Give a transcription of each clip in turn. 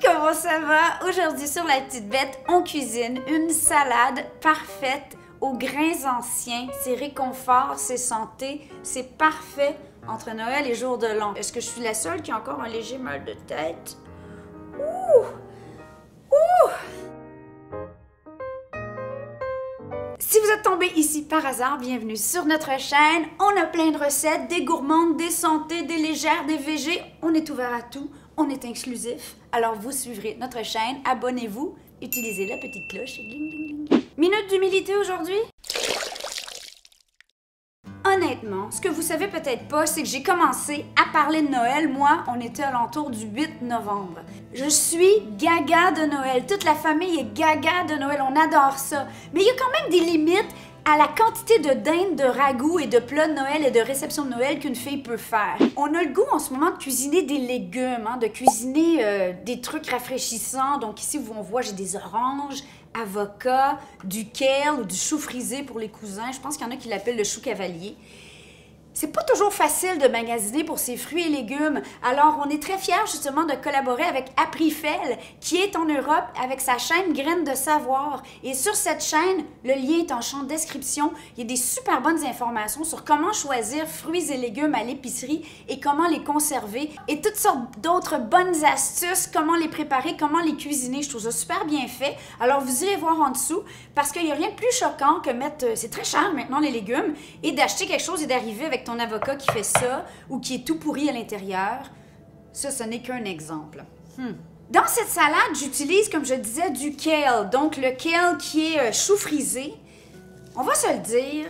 comment ça va? Aujourd'hui sur La Petite Bête, on cuisine une salade parfaite aux grains anciens. C'est réconfort, c'est santé, c'est parfait entre Noël et jour de l'an. Est-ce que je suis la seule qui a encore un léger mal de tête? Ouh! Ouh! Si vous êtes tombé ici par hasard, bienvenue sur notre chaîne. On a plein de recettes, des gourmandes, des santé, des légères, des végés. On est ouvert à tout, on est exclusif. Alors vous suivrez notre chaîne, abonnez-vous, utilisez la petite cloche et gling gling gling. Minute d'humilité aujourd'hui. Honnêtement, ce que vous savez peut-être pas, c'est que j'ai commencé à parler de Noël. Moi, on était à l'entour du 8 novembre. Je suis gaga de Noël. Toute la famille est gaga de Noël. On adore ça. Mais il y a quand même des limites à la quantité de dinde, de ragoût et de plats de Noël et de réception de Noël qu'une fille peut faire. On a le goût en ce moment de cuisiner des légumes, de cuisiner des trucs rafraîchissants. Donc ici, on voit, j'ai des oranges, avocats, du kale ou du chou frisé pour les cousins. Je pense qu'il y en a qui l'appellent le chou cavalier. C'est pas toujours facile de magasiner pour ces fruits et légumes. Alors, on est très fiers justement de collaborer avec Aprifel, qui est en Europe avec sa chaîne Graines de Savoir. Et sur cette chaîne, le lien est en champ de description. Il y a des super bonnes informations sur comment choisir fruits et légumes à l'épicerie et comment les conserver. Et toutes sortes d'autres bonnes astuces, comment les préparer, comment les cuisiner. Je trouve ça super bien fait. Alors, vous irez voir en dessous parce qu'il n'y a rien de plus choquant que mettre... C'est très cher maintenant les légumes et d'acheter quelque chose et d'arriver avec ton avocat qui fait ça ou qui est tout pourri à l'intérieur. Ça, ce n'est qu'un exemple. Dans cette salade, j'utilise, comme je disais, du kale. Donc, le kale qui est chou frisé. On va se le dire,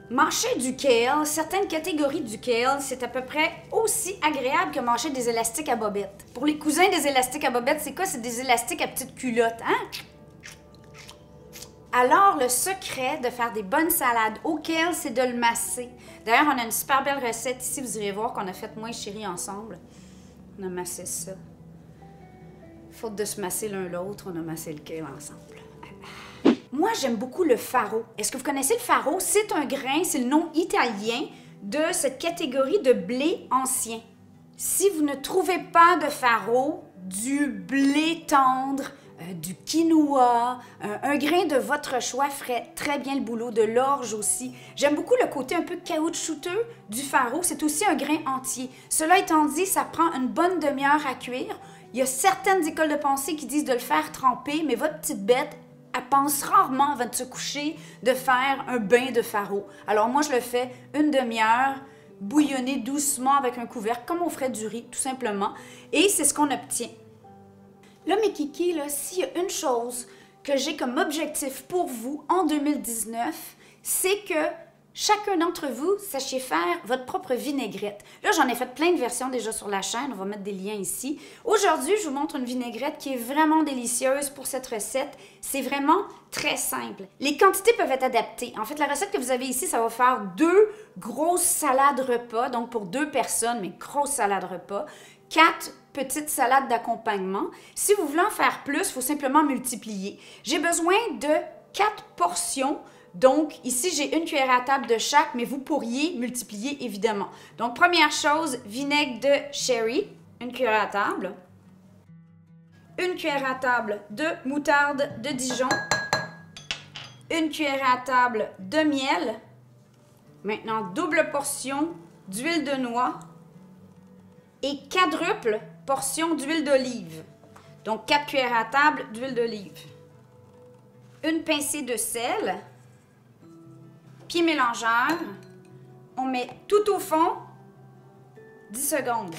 mâcher du kale, certaines catégories du kale, c'est à peu près aussi agréable que mâcher des élastiques à bobettes. Pour les cousins des élastiques à bobettes, c'est quoi? C'est des élastiques à petites culottes, hein? Alors, le secret de faire des bonnes salades au kale, c'est de le masser. D'ailleurs, on a une super belle recette ici, vous irez voir qu'on a fait moi et chérie ensemble. On a massé ça. Faute de se masser l'un l'autre, on a massé le kale ensemble. Moi, j'aime beaucoup le farro. Est-ce que vous connaissez le farro? C'est un grain, c'est le nom italien de cette catégorie de blé ancien. Si vous ne trouvez pas de farro, du blé tendre, du quinoa, un grain de votre choix ferait très bien le boulot, de l'orge aussi. J'aime beaucoup le côté un peu caoutchouteux du farro, c'est aussi un grain entier. Cela étant dit, ça prend une bonne demi-heure à cuire. Il y a certaines écoles de pensée qui disent de le faire tremper, mais votre petite bête, elle pense rarement avant de se coucher de faire un bain de farro. Alors moi, je le fais une demi-heure, bouillonner doucement avec un couvercle, comme on ferait du riz, tout simplement. Et c'est ce qu'on obtient. Là, mes kikis, s'il y a une chose que j'ai comme objectif pour vous en 2019, c'est que chacun d'entre vous sachiez faire votre propre vinaigrette. Là, j'en ai fait plein de versions déjà sur la chaîne, on va mettre des liens ici. Aujourd'hui, je vous montre une vinaigrette qui est vraiment délicieuse pour cette recette. C'est vraiment très simple. Les quantités peuvent être adaptées. En fait, la recette que vous avez ici, ça va faire 2 grosses salades repas, donc pour 2 personnes, mais grosses salades repas, 4 petites salades d'accompagnement. Si vous voulez en faire plus, il faut simplement multiplier. J'ai besoin de 4 portions. Donc, ici, j'ai une cuillère à table de chaque, mais vous pourriez multiplier, évidemment. Donc, première chose, vinaigre de sherry, une cuillère à table. Une cuillère à table de moutarde de Dijon. Une cuillère à table de miel. Maintenant, double portion d'huile de noix. Et quadruple portion d'huile d'olive. Donc, 4 cuillères à table d'huile d'olive. Une pincée de sel. Pied mélangeur. On met tout au fond 10 secondes.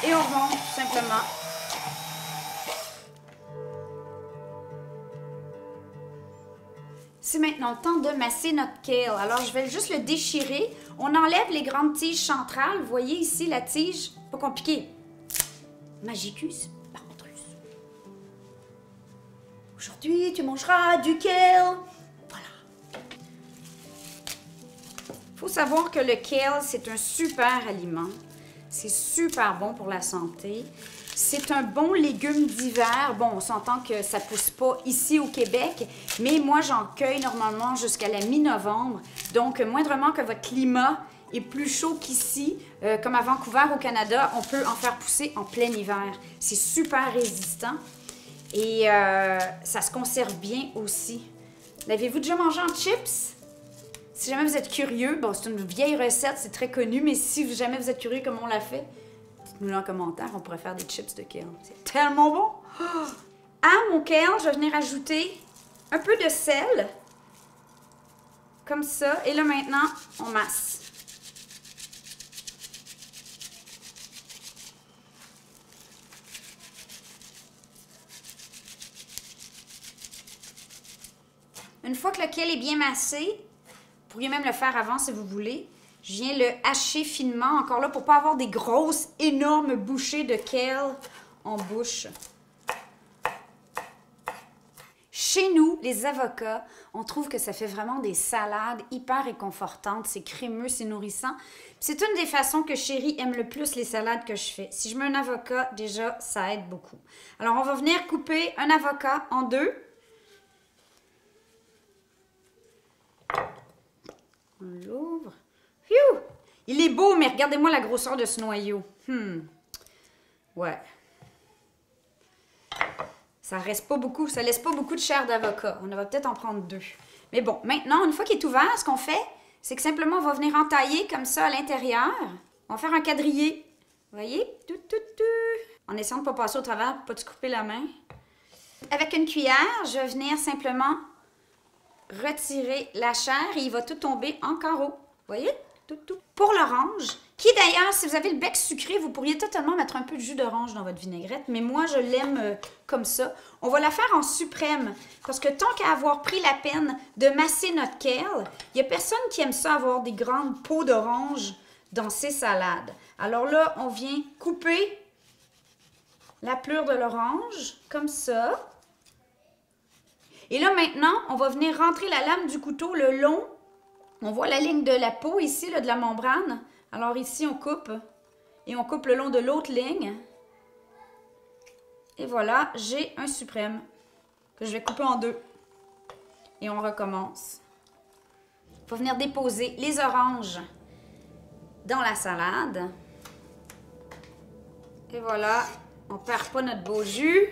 Et on remonte tout simplement. C'est maintenant le temps de masser notre kale. Alors, je vais juste le déchirer. On enlève les grandes tiges centrales. Vous voyez ici la tige? Pas compliqué. Magicus Parentrus. Aujourd'hui, tu mangeras du kale. Voilà. Il faut savoir que le kale, c'est un super aliment. C'est super bon pour la santé. C'est un bon légume d'hiver. Bon, on s'entend que ça ne pousse pas ici au Québec, mais moi, j'en cueille normalement jusqu'à la mi-novembre. Donc, moindrement que votre climat est plus chaud qu'ici, comme à Vancouver au Canada, on peut en faire pousser en plein hiver. C'est super résistant et ça se conserve bien aussi. L'avez-vous déjà mangé en chips? Si jamais vous êtes curieux, bon, c'est une vieille recette, c'est très connu, mais si jamais vous êtes curieux comment on l'a fait, dites-nous en commentaire, on pourrait faire des chips de kale. C'est tellement bon! À mon kale, je vais venir ajouter un peu de sel, comme ça, et là maintenant, on masse. Une fois que le kale est bien massé, vous pourriez même le faire avant si vous voulez. Je viens le hacher finement, encore là, pour ne pas avoir des grosses, énormes bouchées de kale en bouche. Chez nous, les avocats, on trouve que ça fait vraiment des salades hyper réconfortantes. C'est crémeux, c'est nourrissant. C'est une des façons que Chérie aime le plus les salades que je fais. Si je mets un avocat, déjà, ça aide beaucoup. Alors, on va venir couper un avocat en deux. On l'ouvre. Phew! Il est beau, mais regardez-moi la grosseur de ce noyau. Ouais. Ça reste pas beaucoup, ça laisse pas beaucoup de chair d'avocat. On va peut-être en prendre deux. Mais bon, maintenant, une fois qu'il est ouvert, ce qu'on fait, c'est que simplement, on va venir entailler comme ça à l'intérieur. On va faire un quadrillé. Vous voyez? En essayant de ne pas passer au travers, pas de se couper la main. Avec une cuillère, je vais venir simplement retirer la chair et il va tout tomber en carreaux. Vous voyez? Pour l'orange, qui d'ailleurs, si vous avez le bec sucré, vous pourriez totalement mettre un peu de jus d'orange dans votre vinaigrette, mais moi, je l'aime comme ça. On va la faire en suprême, parce que tant qu'à avoir pris la peine de masser notre kale, il n'y a personne qui aime ça avoir des grandes peaux d'orange dans ses salades. Alors là, on vient couper la pelure de l'orange, comme ça. Et là, maintenant, on va venir rentrer la lame du couteau le long. On voit la ligne de la peau ici, là, de la membrane. Alors ici, on coupe. Et on coupe le long de l'autre ligne. Et voilà, j'ai un suprême que je vais couper en deux. Et on recommence. Il faut venir déposer les oranges dans la salade. Et voilà, on ne perd pas notre beau jus.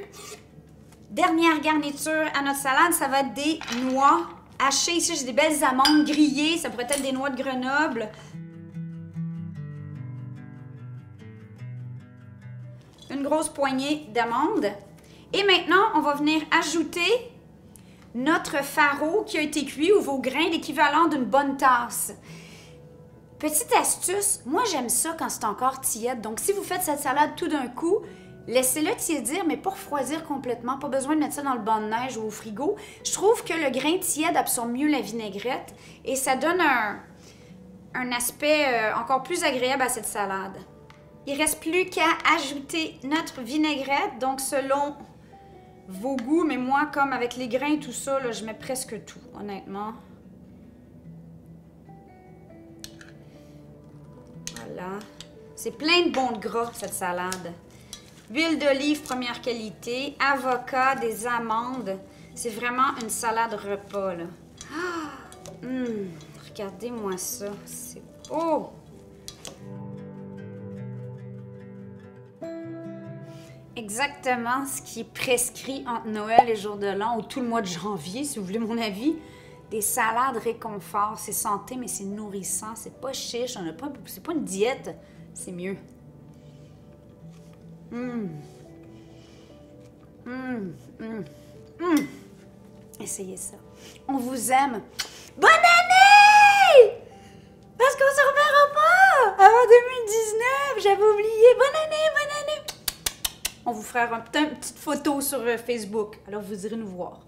Dernière garniture à notre salade, ça va être des noix hachées. Ici, j'ai des belles amandes grillées. Ça pourrait être des noix de Grenoble. Une grosse poignée d'amandes. Et maintenant, on va venir ajouter notre faro qui a été cuit ou vos grains, l'équivalent d'une bonne tasse. Petite astuce, moi j'aime ça quand c'est encore tiède. Donc si vous faites cette salade tout d'un coup, laissez-le tiédir, mais pas refroidir complètement. Pas besoin de mettre ça dans le banc de neige ou au frigo. Je trouve que le grain tiède absorbe mieux la vinaigrette et ça donne un aspect encore plus agréable à cette salade. Il ne reste plus qu'à ajouter notre vinaigrette, donc selon vos goûts, mais moi, comme avec les grains et tout ça, là, je mets presque tout, honnêtement. Voilà. C'est plein de bons gras, cette salade. Huile d'olive première qualité, avocat, des amandes. C'est vraiment une salade repas, là. Regardez-moi ça. C'est beau! Exactement ce qui est prescrit entre Noël et Jour de l'An, ou tout le mois de janvier, si vous voulez mon avis. Des salades réconfort, c'est santé, mais c'est nourrissant, c'est pas chiche, c'est pas une diète, c'est mieux. Essayez ça. On vous aime. Bonne année! Parce qu'on se reverra pas avant 2019, j'avais oublié. Bonne année, bonne année! On vous fera une petite photo sur Facebook, alors vous irez nous voir.